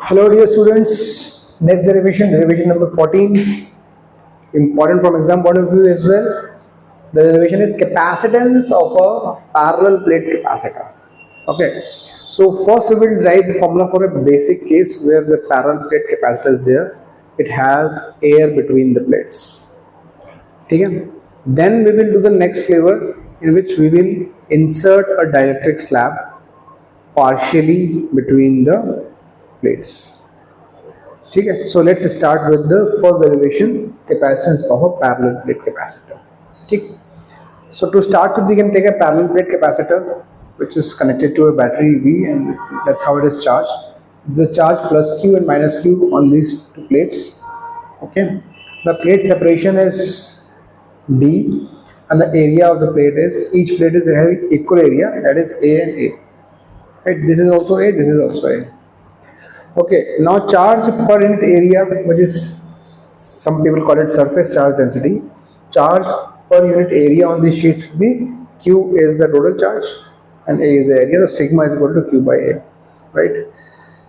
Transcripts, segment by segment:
Hello dear students, next derivation number 14, important from exam point of view as well. The derivation is capacitance of a parallel plate capacitor. Okay, so first we will write the formula for a basic case where the parallel plate capacitor is there. It has air between the plates. Okay? Then we will do the next flavor in which we will insert a dielectric slab partially between the plates. Okay, so let's start with the first derivation, capacitance of a parallel plate capacitor. Okay. So to start with, we can take a parallel plate capacitor which is connected to a battery V, and that's how it is charged. The charge plus Q and minus Q on these two plates. Okay, the plate separation is D, and the area of the plate is, each plate is having equal area, that is A and A. Right, this is also A, this is also A. Okay, now charge per unit area, which is, some people call it surface charge density. Charge per unit area on these sheets will be Q is the total charge and A is the area, so sigma is equal to Q by A, right?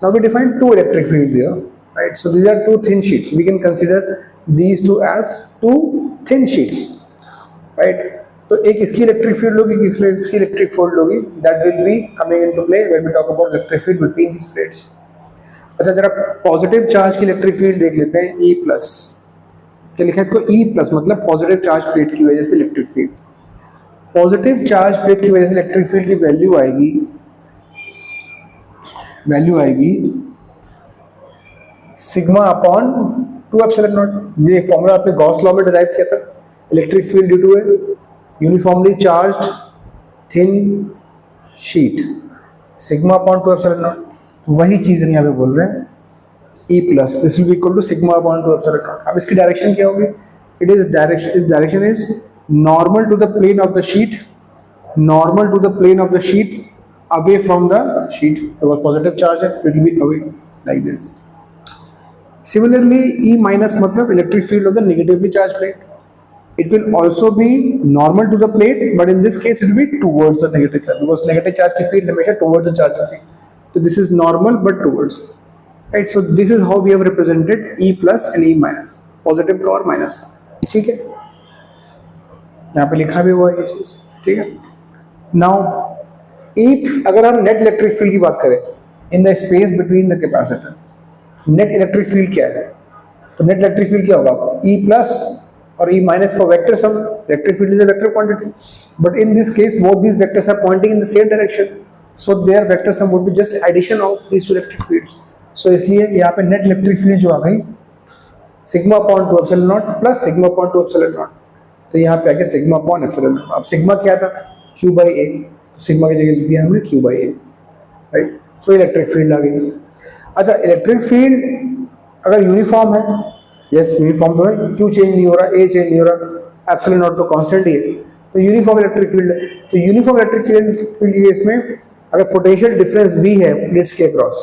Now we define two electric fields here, right? So these are two thin sheets. We can consider these two as two thin sheets, right? So एक इसकी electric field होगी, इसकी electric field होगी, that will be coming into play when we talk about electric field between these plates. अच्छा, जरा positive charge की electric field देख लेते हैं, E प्लस. क्या लिखा है इसको? E प्लस मतलब पॉजिटिव चार्ज प्लेट की वजह से electric field. Positive charge plate की वजह से इलेक्ट्रिक फील्ड की वैल्यू आएगी सिग्मा अपॉन 2 एप्सिलॉन नॉट. ये फॉर्मूला आपने गॉस लॉ में डिराइव किया था. Electric field due to a uniformly charged thin sheet, sigma upon 2 epsilon naught. वही चीज यहाँ पे बोल रहे हैं, E plus this will be equal to sigma upon 2 epsilon naught. अब इसकी डायरेक्शन क्या होगी? इट इज डायरेक्शन, इस direction is normal to the plane of the sheet, normal to the plane of the sheet, away from the sheet. Because positive charge है, it will be away like this. Similarly E minus मतलब electric field of the negatively charge plate. It will also be normal to the plate, but in this case it will be towards the negative charge, because negative charge की field हमेशा towards the charge होती है. So this is normal but towards, right? So this is how we have represented E plus and E minus, positive का और minus का. ठीक है, यहाँ पे लिखा भी हुआ है ये चीज. ठीक है. Now अगर हम net electric field की बात करें in the space between the capacitors, net electric field क्या है? तो net electric field क्या होगा? E plus or E minus for vector sum. Electric field is a vector quantity, but in this case both these vectors are pointing in the same direction, so their vector sum would be just addition of these two electric fields. So इसलिए यहाँ पे net electric field जो आ गई sigma upon 2 epsilon naught plus sigma upon 2 epsilon naught. तो यहाँ पे आ गया sigma upon epsilon naught. अब sigma क्या था? Q by A. sigma की जगह लिख दिया हमने Q by A, right? So electric field आ गई. अच्छा, electric field अगर यूनिफॉर्म है, यस यूनिफॉर्म तो है, Q चेंज नहीं हो रहा, A चेंज नहीं हो रहा, एप्सिलॉन नॉट तो कांस्टेंट ही है, तो यूनिफॉर्म इलेक्ट्रिक फील्ड है. तो यूनिफॉर्म इलेक्ट्रिक फील्ड के केस में अगर पोटेंशियल डिफरेंस V है प्लेट्स के अक्रॉस,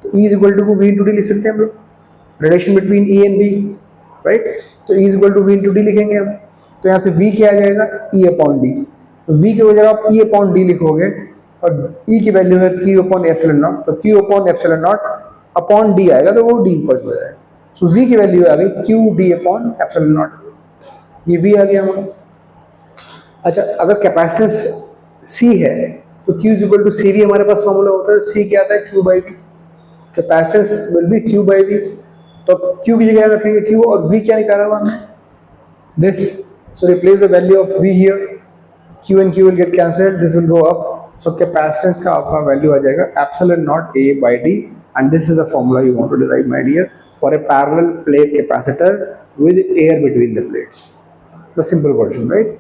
तो E is equal to V into D लिख सकते हैं हम लोग, relation between E and V, right? तो E is equal to V into D लिखेंगे हम. तो यहाँ से V क्या आ जाएगा? E upon D. तो V के बजाय आप E अपॉन डी लिखोगे और E की वैल्यू है Q अपॉन एप्सिलॉन नॉट, तो Q upon epsilon not upon D आएगा, तो वो D ऊपर हो जाएगा. सो V की वैल्यू आ गई Q D upon epsilon naught. ये V आ गया हमारा. अच्छा, अगर कैपेसिटेंस C है तो Q is equal to CV हमारे पास फॉर्मूला होता है. C क्या आता है? Q by V. Capacitance will be Q by V. तो Q की जगह रखेंगे Q, और V क्या निकाला हुआ हमने? This. So replace the value of V here. Q and Q will get cancelled, this will go up. So capacitance का आपका वैल्यू आ जाएगा epsilon not A by D, and this is the formula you want to derive, my dear, for a parallel plate capacitor with air between the plates. The simple version, right?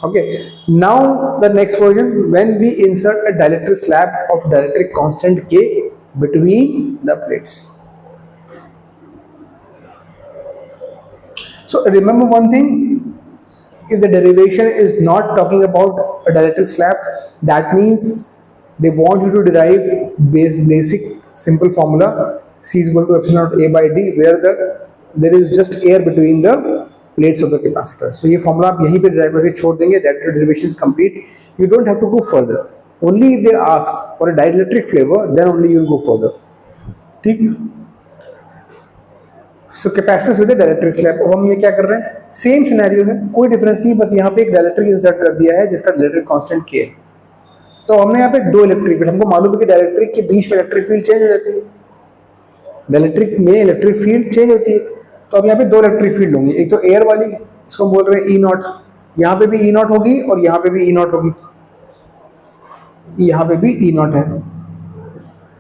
Okay, now the next version, when we insert a dielectric slab of dielectric constant K between the plates. So remember one thing, if the derivation is not talking about a dielectric slab, that means they want you to derive basic simple formula C is equal to epsilon naught A by D, where there is just air between the plates of the capacitor. So ये formula आप यहीं पे derive करके छोड़ देंगे, that derivation is complete. You don't have to go further. Only if they ask for a dielectric flavor, then only you will go further. ठीक। सो capacitance with dielectric slab. अब हम ये क्या कर रहे हैं, सेम सिनेरियो है, कोई डिफरेंस नहीं, बस यहाँ पे एक डाइलेक्ट्रिक इंसर्ट कर दिया है जिसका डाइलेक्ट्रिक कांस्टेंट K है। तो हमने यहाँ पे दो इलेक्ट्रिक फील्ड, हमको मालूम है कि डाइलेक्ट्रिक के बीच में इलेक्ट्रिक फील्ड चेंज हो जाती है, डाइलेक्ट्रिक में इलेक्ट्रिक फील्ड चेंज होती है। तो अब यहाँ पे दो इलेक्ट्रिक फील्ड होंगी, एक तो एयर वाली, इसको हम बोल रहे हैं E0, यहाँ पे भी E0 होगी और यहाँ पे भी E0 होगी, यहाँ पे भी E0 है,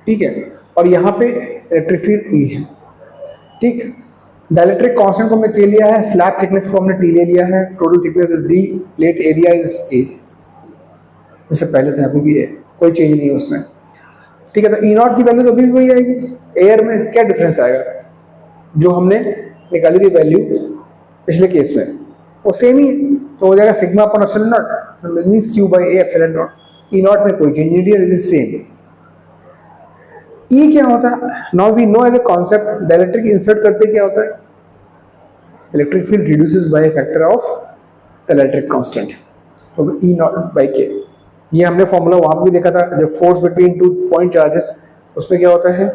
ठीक है, और यहाँ पे इलेक्ट्रिक फील्ड E है, ठीक। डाइलेक्ट्रिक कांस्टेंट को हमने K लिया है, स्लैब थिकनेस को हमने T ले लिया है, total thickness is D, plate area is A, इससे पहले था अभी भी है, कोई चेंज नहीं है उसमें, ठीक है। तो E0 की वैल्यू तो अभी भी वही आएगी, एयर में क्या डिफरेंस आएगा, जो हमने निकाली थी वैल्यू पिछले केस में वो सेम ही है, तो हो जाएगा sigma upon epsilon naught means Q by A epsilon naught. E0 में कोई चेंज नहीं है, इट इज सेम। E क्या होता है, now we know as a concept, dielectric insert करते क्या होता है, electric field reduces by factor of the electric constant, तो E0 बाय K। ये हमने फॉर्मूला वहां भी देखा था, जब force between two point charges, उसमें क्या होता है,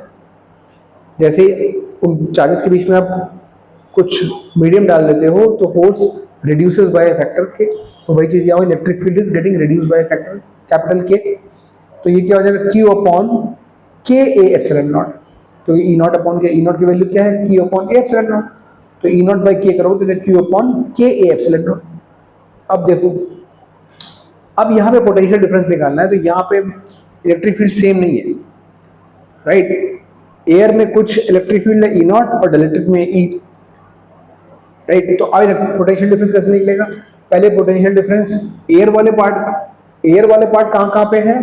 जैसे उन चार्जेस के बीच में आप कुछ मीडियम डाल देते हो तो फोर्स रिड्यूसेस बाय फैक्टर के, तो वही चीज यहाँ electric field is getting reduce by factor capital K। तो ये क्या हो जाएगा, Q upon K A epsilon naught, तो ये E0 अपॉन K, E0 की वैल्यू क्या है, Q upon A epsilon naught, तो E0 बाय K करोगे तो Q upon K A epsilon naught. अब देखो, अब यहाँ पे पोटेंशियल डिफरेंस निकालना है, तो यहाँ पे इलेक्ट्रिक फील्ड सेम नहीं है, राइट। एयर में कुछ इलेक्ट्रिक फील्ड है E0 और डाइलेक्ट्रिक में E, राइट। तो अब पोटेंशियल डिफरेंस कैसे निकलेगा, पहले पोटेंशियल डिफरेंस एयर वाले पार्ट कहाँ पे है,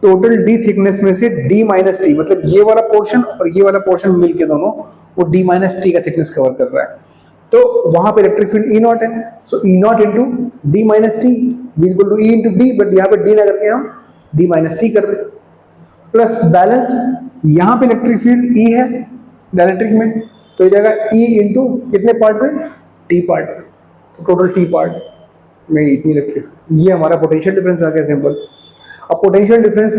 टोटल D थिकनेस में से D माइनस टी, मतलब ये वाला पोर्शन और ये वाला पोर्शन मिलके दोनों वो D माइनस टी का थिकनेस कवर कर रहा है, तो वहां पे इलेक्ट्रिक फील्ड E0 है, so E0 into D minus T is equal to E into D, but यहाँ पे D ना करके हम D माइनस टी कर रहे, प्लस बैलेंस यहाँ पे इलेक्ट्रिक फील्ड E है डाइलेक्ट्रिक में, तो ये जाएगा E इंटू कितने पार्ट में, T पार्ट, तो टोटल T पार्ट में इतनी इलेक्ट्रिक, ये हमारा पोटेंशियल डिफरेंस आ गया सिंपल। अब पोटेंशियल डिफरेंस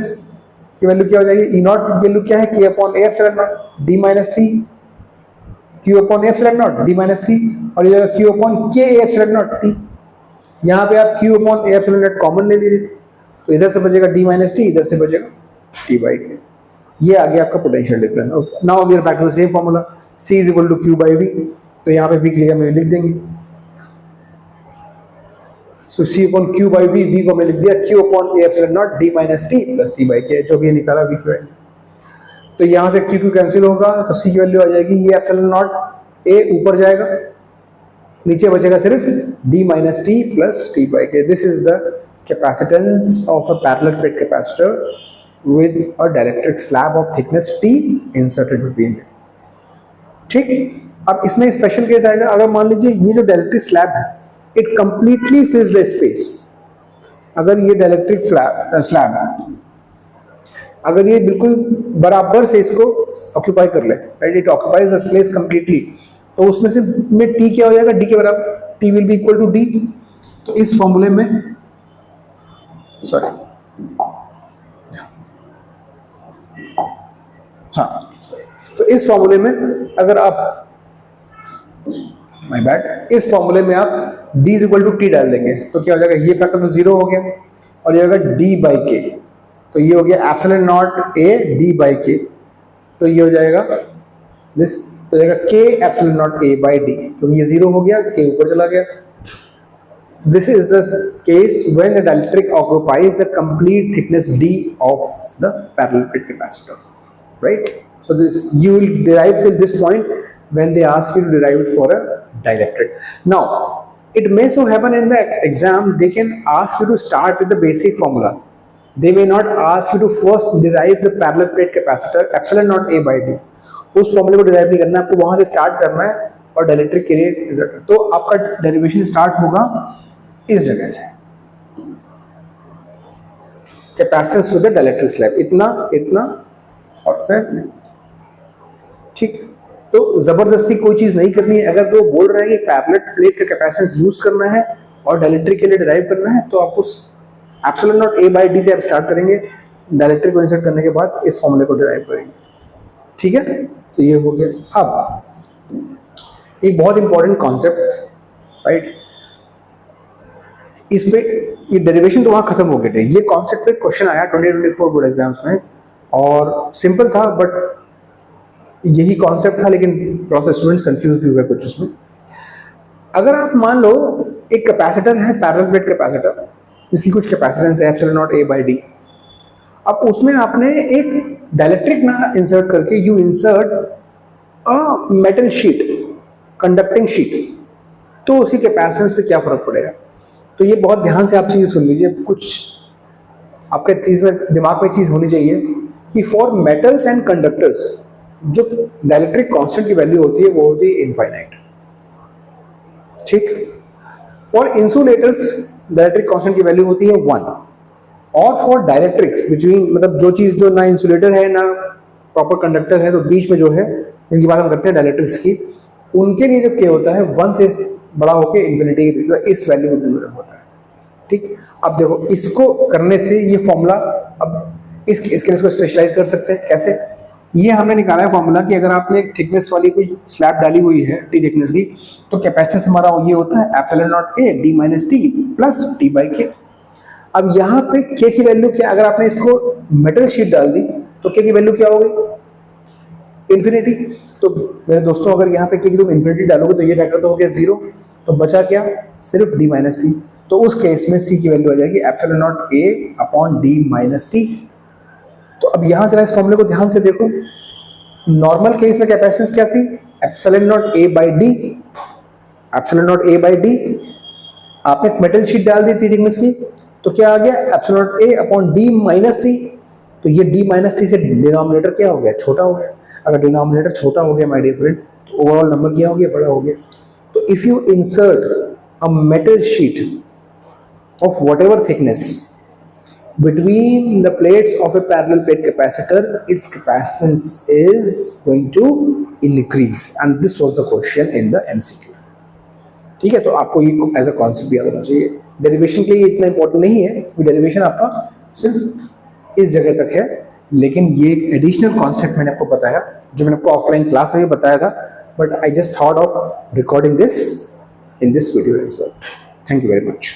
की वैल्यू क्या हो जाएगी, E0 की वैल्यू क्या है, K upon A epsilon not D minus T, Q upon A epsilon not D minus T, और ये जाएगा Q upon K A epsilon not T। यहाँ पे आप Q upon A epsilon not common ले लीजिए, तो इधर से बचेगा D माइनस टी, इधर से बचेगा T बाई K। ये आ गया आपका potential difference. Now we are back to the same formula, C is equal to Q by V, तो यहाँ पे V की जगह में लिख देंगे, सो C upon Q by V, V को हमने लिख दिया Q upon A epsilon not D minus T plus T by K, जो भी निकाला V की वैल्यू, तो यहाँ से Q कैंसिल होगा, तो C की वैल्यू आ जाएगी, ये एप्सिलॉन नॉट A ऊपर जाएगा, नीचे बचेगा सिर्फ D minus T plus T by K। This is the capacitance of a parallel plate capacitor with a dielectric slab of thickness T inserted between it, ठीक। अब इसमें स्पेशल केस आएगा, अगर मान लीजिए ये जो डाइलेक्ट्रिक स्लैब है इट कंप्लीटली फिल्स द स्पेस, अगर ये डाइलेक्ट्रिक स्लैब है, अगर ये बिल्कुल बराबर से इसको ऑक्यूपाई कर ले, right, it occupies the space completely, तो उसमें से में T क्या हो जाएगा, D के बराबर, T will be equal to D। तो इस फॉर्मूले में, सॉरी, हाँ, तो इस फॉर्मूले में अगर आप, माय बैड, इस फॉर्मूले में आप D is equal to T डाल देंगे तो क्या हो जाएगा, ये फैक्टर तो जीरो हो गया और ये होगा D बाई K, तो ये हो गया epsilon not A D by K, तो ये हो जाएगा दिस, तो जाएगा K epsilon not A by D, तो ये जीरो हो गया, K ऊपर चला गया। This is the case when the dielectric occupies the complete thickness D of the parallel plate capacitor, right? So this you will derive till this point when they ask you to derive it for a dielectric. Now it may so happen in the exam they can ask you to start with the basic formula. They may not ask you to first derive the parallel plate capacitor epsilon naught A by D. उस फॉर्मूले को derive नहीं करना है, आपको वहां से start करना है और डाइलेक्ट्रिक के लिए, तो आपका डेरिवेशन स्टार्ट होगा इस जगह से, capacitance with the dielectric slab, इतना इतना और फिर, ठीक। तो जबरदस्ती कोई चीज नहीं करनी है, अगर वो बोल रहे हैं कि पैरेलल प्लेट का कैपेसिटेंस यूज करना है और डाइलेक्ट्रिक के लिए डिराइव करना है, तो आप उस epsilon not A by D से आप स्टार्ट करेंगे, डाइलेक्ट्रिक को इंसर्ट करने के बाद इस फॉर्मूले को डिराइव करेंगे, ठीक है, तो ये हो गया। अब एक बहुत इंपॉर्टेंट कॉन्सेप्ट, राइट, इस पे ये डेरिवेशन तो वहां खत्म हो गए थे, ये कॉन्सेप्ट पे क्वेश्चन आया 2024 बोर्ड एग्जाम्स में, और सिंपल था, बट यही कॉन्सेप्ट था, लेकिन थोड़ा सा स्टूडेंट्स कंफ्यूज भी हुए कुछ उसमें। अगर आप मान लो एक कैपेसिटर है, पैरेलल प्लेट कैपेसिटर, जिसकी कुछ कैपेसिटेंस है epsilon not a by D, अब उसमें आपने एक डाइलेक्ट्रिक ना इंसर्ट करके, you insert a metal sheet, conducting sheet, तो उसकी कैपेसिटेंस पे क्या फर्क पड़ेगा। तो ये बहुत ध्यान से आप चीज सुन लीजिए, कुछ आपके चीज में दिमाग में चीज होनी चाहिए कि फॉर मेटल्स एंड कंडक्टर्स जो डाइलेक्ट्रिक कांस्टेंट की वैल्यू होती है वो होती है इनफाइनाइट, ठीक। फॉर इंसुलेटर्स डाइलेक्ट्रिक कांस्टेंट की वैल्यू होती है 1, और फॉर डाइलेक्ट्रिक्स बिटवीन, मतलब जो चीज जो ना इंसुलेटर है ना प्रॉपर कंडक्टर है, तो बीच में जो है, इनकी बात हम करते हैं डाइलेक्ट्रिक्स की, उनके लिए जो के होता है 1 से बड़ा होकर इन्फिनिटी इस वैल्यू में होता है, ठीक। अब देखो इसको करने से ये फॉर्मूला, अब इसके इसको स्पेशलाइज कर सकते हैं कैसे। ये हमने निकाला है फॉर्मूला कि अगर आपने एक थिकनेस वाली कोई स्लैब डाली हुई है टी थिकनेस की, तो कैपेसिटेंस हमारा ये होता है epsilon not A D minus T plus T by के। अब यहाँ पे के की वैल्यू क्या, अगर आपने इसको मेटल शीट डाल दी तो के की वैल्यू क्या हो गई, इन्फिनिटी। तो मेरे दोस्तों अगर यहाँ पे के की तुम इन्फिनिटी डालोगे तो ये फैक्टर तो हो गया 0, तो बचा क्या, सिर्फ डी माइनस टी। तो उस केस में सी की वैल्यू आ जाएगी epsilon not a upon D minus T. तो अब यहां जरा इस फॉर्मूले को ध्यान से देखो, नॉर्मल केस में कैपेसिटेंस क्या थी, epsilon not a by D, epsilon not a by D, आपने मेटल शीट डाल दी थी थिकनेस की, तो क्या आ गया epsilon not a upon D minus T. तो ये डी माइनस टी से डिनोमिनेटर क्या हो गया, छोटा हो गया। अगर डिनोमिनेटर छोटा हो गया माय डियर फ्रेंड, तो ओवरऑल नंबर क्या हो गया, बड़ा हो गया। तो if you insert a metal sheet of whatever thickness between the plates of a parallel plate capacitor, its capacitance is going to increase, and this was the question in the MCQ, ठीक है। तो आपको ये as a concept याद होना चाहिए। Derivation के लिए इतना इंपॉर्टेंट नहीं है, डेरिवेशन आपका सिर्फ इस जगह तक है, लेकिन ये एक एडिशनल कॉन्सेप्ट मैंने आपको बताया, जो मैंने आपको ऑफलाइन क्लास में भी बताया था, but I just thought of recording this in this video as well. Thank you very much.